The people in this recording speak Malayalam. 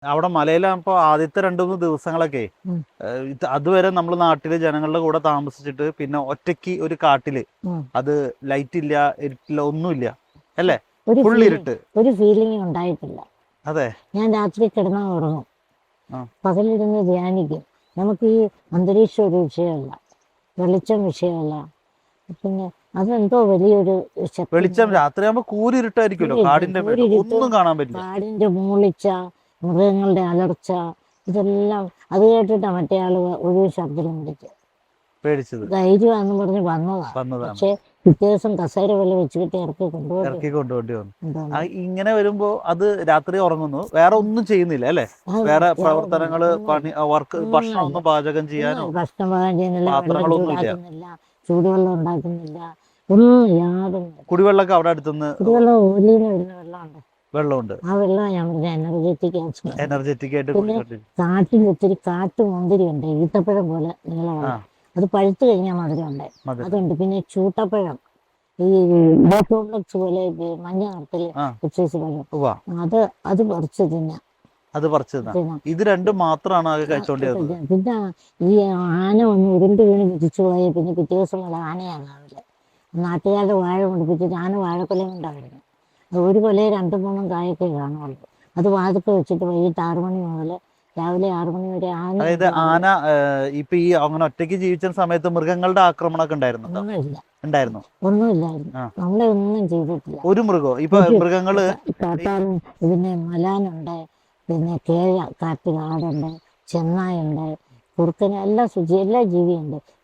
അവിടെ മലയിലാകുമ്പോ ആദ്യത്തെ 2-3 ദിവസങ്ങളൊക്കെ ഉം. അതുവരെ നമ്മൾ നാട്ടില് ജനങ്ങളുടെ കൂടെ താമസിച്ചിട്ട് പിന്നെ ഒറ്റയ്ക്ക് ഒരു കാട്ടില് ഉം. അത് ലൈറ്റ് ഇല്ല, ഇരുട്ടില്ല, ഒന്നുമില്ല അല്ലേ? ഒരു ഫുൾ ഫീലിംഗ് ഇരുട്ട്. ഒരു ഫീലിംഗ് ഉണ്ടായിട്ടില്ല. അതെ. ഞാൻ രാത്രി കിടന്നാൽ ഉറങ്ങും, ആ. പകലിരുന്ന് ധ്യാനിക്കും. നമുക്ക് ഈ അന്തരീക്ഷം ഒരു വിഷയമല്ല, വെളിച്ചം വിഷയമല്ല. പിന്നെ അതെന്തോ വലിയൊരു ശക്തി. വെളിച്ചം രാത്രിയാകുമ്പോ കൂരിരുട്ടായിരിക്കുമല്ലോ, കാടിന്റെ മേളിൽ കൂരിരുട്ടും ഒന്നും കാണാൻ പറ്റില്ല. കാടിന്റെ മൂളിച്ച, മൃഗങ്ങളുടെ അലർച്ച, ഇതെല്ലാം അത് കേട്ടിട്ടാ മറ്റേ ആള് ഒരു ശബ്ദം വിളിച്ചത്. പേടിച്ചത് ധൈര്യമാണെന്ന് പറഞ്ഞ് വന്നതാ. വന്നതാണ്. പക്ഷെ പിറ്റേ ദിവസം കസേര പോലെ വെച്ചിട്ട് ഇറക്കി കൊണ്ടുപോയി. ഇറക്കി കൊണ്ടുപോണ്ടി വന്നു. ഇങ്ങനെ വരുമ്പോ അത് രാത്രി ഉറങ്ങുന്നു, വേറെ ഒന്നും ചെയ്യുന്നില്ല അല്ലെ? വേറെ പ്രവർത്തനങ്ങള്, പണി, വർക്ക്, ഭക്ഷണം ഒന്നും പാചകം ചെയ്യാനോ ഭക്ഷണം പാകം ചെയ്യുന്നില്ല, വെള്ളം പാത്രങ്ങളൊന്നും ഇല്ല. ചൂടാക്കുന്നില്ല, ചൂടുവെള്ളം ഉണ്ടാക്കുന്നില്ല, ഒന്നും യാതൊന്നും. കുടിവെള്ളമൊക്കെ അവിടെ അടുത്തുനിന്ന് കുടിവെള്ളം ഓലിന്ന് വരുന്ന വെള്ളമുണ്ട്. വെള്ളമുണ്ട്. ആ വെള്ളം ഞാൻ പറഞ്ഞ എനർജറ്റിക്. എനർജറ്റിക് ആയിട്ട് പിന്നെ കാട്ടിൽ ഒത്തിരി കാട്ടു മുന്തിരി ഉണ്ട്, ഈത്തപ്പഴം പോലെ നീളമുള്ള. അത് പഴുത്തു കഴിഞ്ഞാൽ മധുരം ഉണ്ട്, അതുണ്ട്. പിന്നെ ചൂട്ടപ്പഴം, ഈ കോംപ്ലക്സ് പോലെ മഞ്ഞ നിറത്തില് പഴം, അത് പറിച്ച് തിന്നാം. അത് പറിച്ചത്. ഇത് രണ്ടും മാത്രമാണ് ആകെ കഴിച്ചോണ്ടിരുന്നത്. പിന്നെ ഈ ആന ഒന്ന് ഉരുണ്ട് വീണ് തിരിച്ചു പോയ പിന്നെ പിറ്റേ ദിവസം മുതൽ ആനയാകാവില്ല. നാട്ടുകാരുടെ വാഴ മുടിപ്പിച്ചിട്ട് ആന വാഴക്കൊല കൊണ്ടായിരുന്നു. ഒരു കൊലയെ 2-3 കായൊക്കെ കാണുള്ളൂ. അത് വാതൊക്കെ വെച്ചിട്ട് വൈകിട്ട് 6 മണി മുതൽ രാവിലെ 6 മണി വരെ അതായത് ആന ഇപ്പൊ ഈ അങ്ങനെ ഒറ്റയ്ക്ക് ജീവിച്ച സമയത്ത് മൃഗങ്ങളുടെ ആക്രമണമൊക്കെ ഉണ്ടായിരുന്നുണ്ടോ? ഉണ്ടായിരുന്നു. ഒന്നുമില്ലായിരുന്നു. നമ്മളെ ഒന്നും ചെയ്തിട്ടില്ല. ഒരു മൃഗം ഇപ്പൊ മൃഗങ്ങള് കാട്ടാനും പിന്നെ മലാനുണ്ട്, പിന്നെ കാട്ടുകാടുണ്ട്, ചെന്നായുണ്ട്, കുറുക്കന്, എല്ലാ ജീവിയുണ്ട്.